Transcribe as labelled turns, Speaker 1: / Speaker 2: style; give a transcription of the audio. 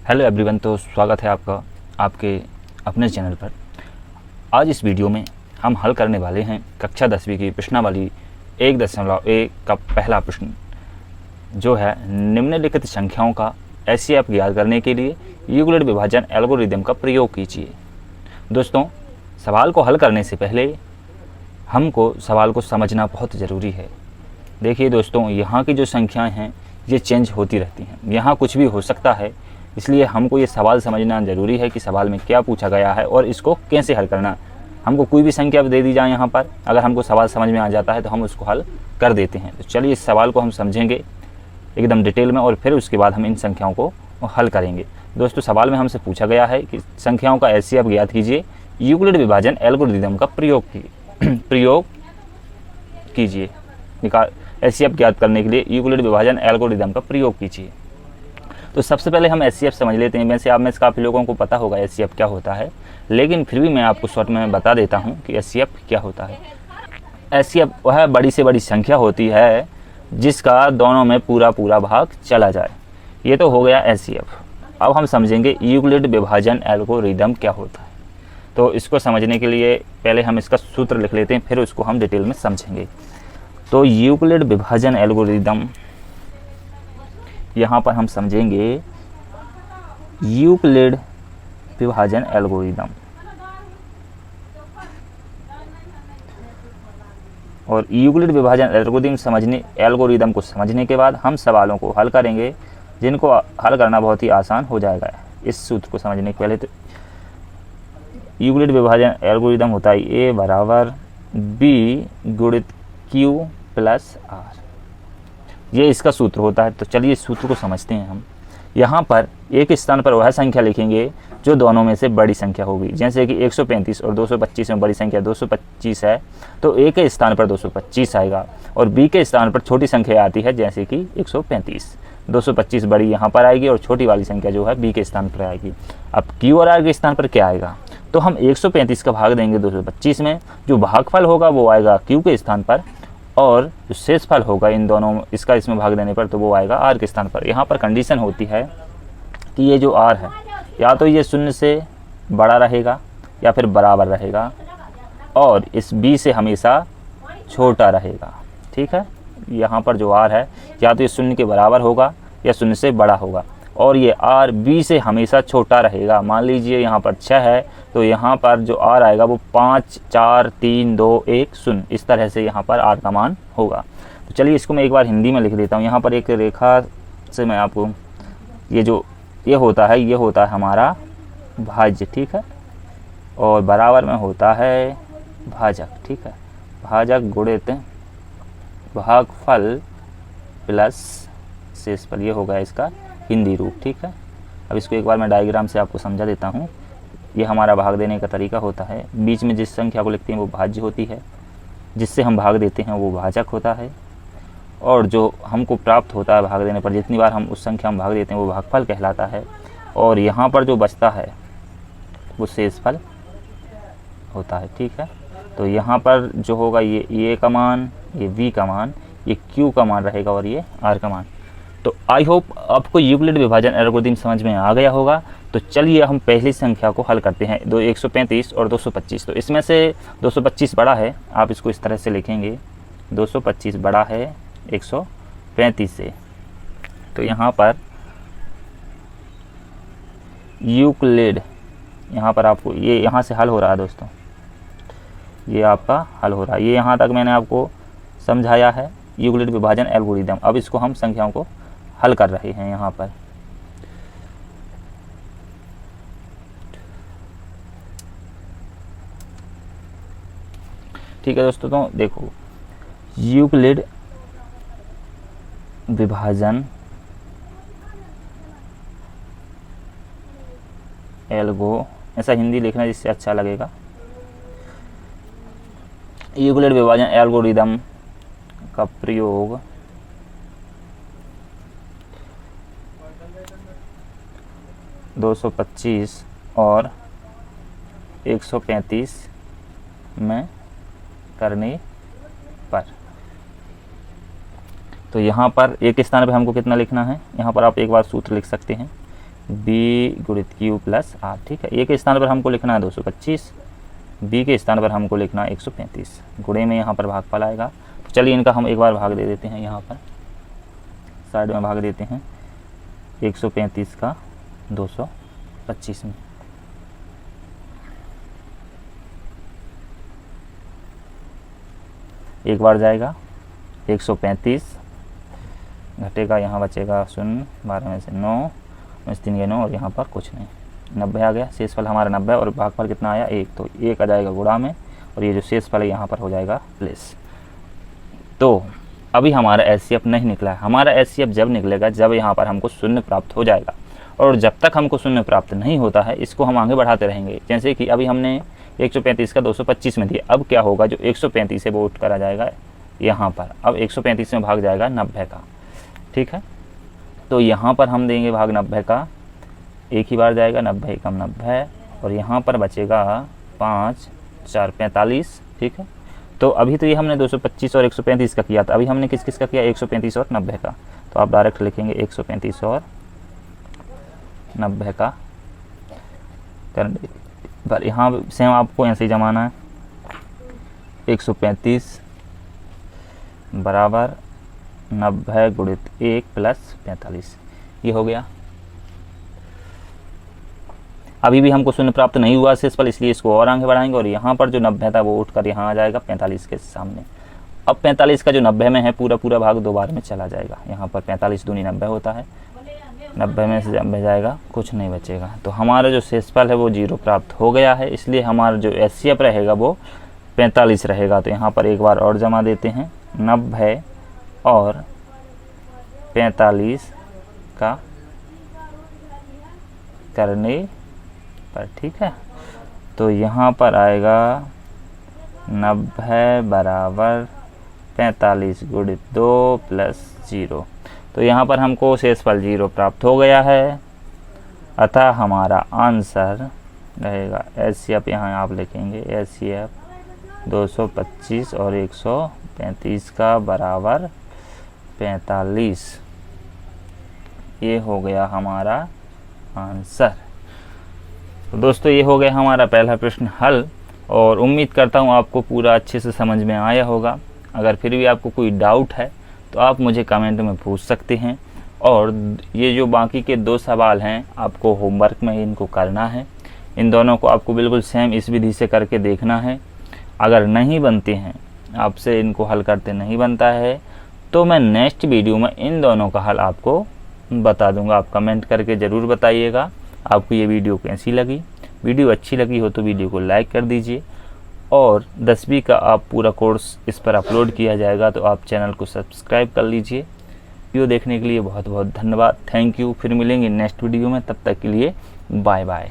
Speaker 1: Hello everyone, तो स्वागत है आपका आपके अपने चैनल पर। आज इस वीडियो में हम हल करने वाले हैं कक्षा 10वीं की प्रश्नावली 1.1 का पहला प्रश्न, जो है निम्नलिखित संख्याओं का एचसीएफ ज्ञात करने के लिए यूक्लिड विभाजन एल्गोरिदम का प्रयोग कीजिए। दोस्तों, सवाल को हल करने से पहले हमको सवाल को समझना बहुत ज़रूरी है। देखिए दोस्तों, यहाँ की जो संख्याएं हैं ये चेंज होती रहती हैं, यहाँ कुछ भी हो सकता है, इसलिए हमको ये सवाल समझना ज़रूरी है कि सवाल में क्या पूछा गया है और इसको कैसे हल करना। हमको कोई भी संख्या दे दी जाए यहाँ पर, अगर हमको सवाल समझ में आ जाता है तो हम उसको हल कर देते हैं। तो चलिए इस सवाल को हम समझेंगे एकदम डिटेल में और फिर उसके बाद हम इन संख्याओं को हल करेंगे। दोस्तों, सवाल में हमसे पूछा गया है कि संख्याओं का एचसीएफ ज्ञात कीजिए, यूक्लिड विभाजन एल्गोरिदम का प्रयोग कीजिए। एचसीएफ ज्ञात करने के लिए यूक्लिड विभाजन एल्गोरिदम का प्रयोग कीजिए। तो सबसे पहले हम एचसीएफ समझ लेते हैं। वैसे आप में से काफ़ी लोगों को पता होगा एचसीएफ क्या होता है, लेकिन फिर भी मैं आपको शॉर्ट में बता देता हूं कि एचसीएफ क्या होता है। एचसीएफ वह बड़ी से बड़ी संख्या होती है जिसका दोनों में पूरा पूरा भाग चला जाए। ये तो हो गया एचसीएफ। अब हम समझेंगे यूक्लिड विभाजन एल्गोरिदम क्या होता है। तो इसको समझने के लिए पहले हम इसका सूत्र लिख लेते हैं, फिर उसको हम डिटेल में समझेंगे। तो यूक्लिड विभाजन एल्गोरिदम, यहाँ पर हम समझेंगे यूक्लिड विभाजन एल्गोरिदम, और यूक्लिड विभाजन एल्गोरिदम को समझने के बाद हम सवालों को हल करेंगे, जिनको हल करना बहुत ही आसान हो जाएगा। इस सूत्र को समझने के पहले तो यूक्लिड विभाजन एल्गोरिदम होता है ए बराबर बी गुणित क्यू प्लस आर, ये इसका सूत्र होता है। तो चलिए इस सूत्र को समझते हैं हम। यहाँ पर एक स्थान पर वह संख्या लिखेंगे जो दोनों में से बड़ी संख्या होगी। जैसे कि 135 और 225 में बड़ी संख्या 225 है, तो ए के स्थान पर 225 आएगा, और बी के स्थान पर छोटी संख्या आती है जैसे कि 135। 225 बड़ी यहाँ पर आएगी और छोटी वाली संख्या जो है बी के स्थान पर आएगी। अब क्यू और आर के स्थान पर क्या आएगा, तो हम 135 का भाग देंगे 225 में, जो भागफल होगा वो आएगा क्यू के स्थान पर, और जो शेषफल होगा इन दोनों इसका इसमें भाग देने पर तो वो आएगा आर के स्थान पर। यहाँ पर कंडीशन होती है कि ये जो आर है या तो ये 0 से बड़ा रहेगा या फिर बराबर रहेगा, और इस बी से हमेशा छोटा रहेगा। ठीक है, यहाँ पर जो आर है या तो ये 0 के बराबर होगा या 0 से बड़ा होगा, और ये आर बी से हमेशा छोटा रहेगा। मान लीजिए यहाँ पर 6 है, तो यहाँ पर जो आर आएगा वो 5 4 3 2 1 0, इस तरह से यहाँ पर आर का मान होगा। तो चलिए इसको मैं एक बार हिंदी में लिख देता हूँ। यहाँ पर एक रेखा से मैं आपको ये होता है हमारा भाज्य। ठीक है, और बराबर में होता है भाजक। ठीक है, भाजक गुणित भागफल प्लस शेषफल, ये होगा इसका हिंदी रूप। ठीक है, अब इसको एक बार मैं डायग्राम से आपको समझा देता हूँ। ये हमारा भाग देने का तरीका होता है। बीच में जिस संख्या को लिखते हैं वो भाज्य होती है, जिससे हम भाग देते हैं वो भाजक होता है, और जो हमको प्राप्त होता है भाग देने पर, जितनी बार हम उस संख्या में भाग देते हैं वो भागफल कहलाता है, और यहाँ पर जो बचता है वो शेषफल होता है। ठीक है, तो यहाँ पर जो होगा ये ए का मान, ये बी का मान, ये क्यू का मान रहेगा, और ये आर का मान। तो आई होप आपको यूक्लिड विभाजन एल्गोरिदम समझ में आ गया होगा। तो चलिए हम पहली संख्या को हल करते हैं, 135 और 225। तो इसमें से 225 बड़ा है, आप इसको इस तरह से लिखेंगे, 225 बड़ा है 135 से। तो यहाँ पर यूक्लिड, यहाँ पर आपको ये यहाँ से हल हो रहा है दोस्तों, ये आपका हल हो रहा है। ये यहाँ तक मैंने आपको समझाया है यूक्लिड विभाजन एल्गोरिदम। अब इसको हम संख्याओं को हल कर रहे हैं यहाँ पर। ठीक है दोस्तों, तो देखो यूक्लिड विभाजन ऐसा हिंदी लिखना जिससे अच्छा लगेगा। यूक्लिड विभाजन एल्गोरिदम का प्रयोग (225) और 135 में करने पर। तो यहाँ पर एक स्थान पे हमको कितना लिखना है, यहाँ पर आप एक बार सूत्र लिख सकते हैं बी गुणित क्यू प्लस आर। ठीक है, ए के स्थान पर हमको लिखना है 225, बी के स्थान पर हमको लिखना है 135। गुणे में यहाँ पर भागफल आएगा। तो चलिए इनका हम एक बार भाग दे देते हैं, यहाँ पर साइड में भाग देते हैं 135 का 225 में। एक बार जाएगा 135 घटेगा, यहाँ बचेगा 0, 12 में से 9, 3 के 9 और यहाँ पर कुछ नहीं, 90 आ गया। शेष फल हमारा 90 और भागफल कितना आया 1, तो 1 आ जाएगा गुणा में और ये जो शेष फल है यहाँ पर हो जाएगा प्लस। तो अभी हमारा एचसीएफ नहीं निकला है। हमारा एचसीएफ जब निकलेगा जब यहाँ पर हमको शून्य प्राप्त हो जाएगा, और जब तक हमको शून्य प्राप्त नहीं होता है इसको हम आगे बढ़ाते रहेंगे। जैसे कि अभी हमने 135 का 225 में दिया, अब क्या होगा, जो 135 है वो उठ कर आ जाएगा यहाँ पर, अब 135 में भाग जाएगा 90 का। ठीक है, तो यहाँ पर हम देंगे भाग 90 का, एक ही बार जाएगा 90 कम 90 और यहाँ पर बचेगा 5 4 45। ठीक है, तो अभी तो ये हमने 225 और 135 का किया था, अभी हमने किस किस का किया 135 और 90 का। तो आप डायरेक्ट लिखेंगे 135 और 90 का करने पर यहाँ सेम आपको ऐसे ही जमाना है। 135 बराबर 90 गुणित 1 प्लस 45, ये हो गया। अभी भी हमको शून्य प्राप्त नहीं हुआ शेष फल, इसलिए इसको और आगे बढ़ाएंगे और यहाँ पर जो 90 था वो उठकर यहाँ आ जाएगा 45 के सामने। अब 45 का जो 90 में है पूरा पूरा भाग 2 बार में चला जाएगा। यहाँ पर 45 दूनी 90 होता है, 90 में से जब जाएगा कुछ नहीं बचेगा। तो हमारा जो शेष फल है वो 0 प्राप्त हो गया है, इसलिए हमारा जो एचसीएफ रहेगा वो 45 रहेगा। तो यहाँ पर एक बार और जमा देते हैं 90 और 45 का करने पर। ठीक है, तो यहाँ पर आएगा 90 बराबर 45 गुणित 2 प्लस 0। तो यहाँ पर हमको शेषफल 0 प्राप्त हो गया है, अतः हमारा आंसर रहेगा एचसीएफ, यहाँ आप लिखेंगे एचसीएफ 225 और 135 का बराबर 45। ये हो गया हमारा आंसर। तो दोस्तों ये हो गया हमारा पहला प्रश्न हल, और उम्मीद करता हूँ आपको पूरा अच्छे से समझ में आया होगा। अगर फिर भी आपको कोई डाउट है तो आप मुझे कमेंट में पूछ सकते हैं, और ये जो बाकी के 2 सवाल हैं आपको होमवर्क में इनको करना है। इन दोनों को आपको बिल्कुल सेम इस विधि से करके देखना है। अगर नहीं बनते हैं, आपसे इनको हल करते नहीं बनता है, तो मैं नेक्स्ट वीडियो में इन दोनों का हल आपको बता दूंगा। आप कमेंट करके ज़रूर बताइएगा आपको ये वीडियो कैसी लगी। वीडियो अच्छी लगी हो तो वीडियो को लाइक कर दीजिए, और 10वीं का आप पूरा कोर्स इस पर अपलोड किया जाएगा, तो आप चैनल को सब्सक्राइब कर लीजिए। वीडियो देखने के लिए बहुत बहुत धन्यवाद, थैंक यू। फिर मिलेंगे नेक्स्ट वीडियो में, तब तक के लिए बाय बाय।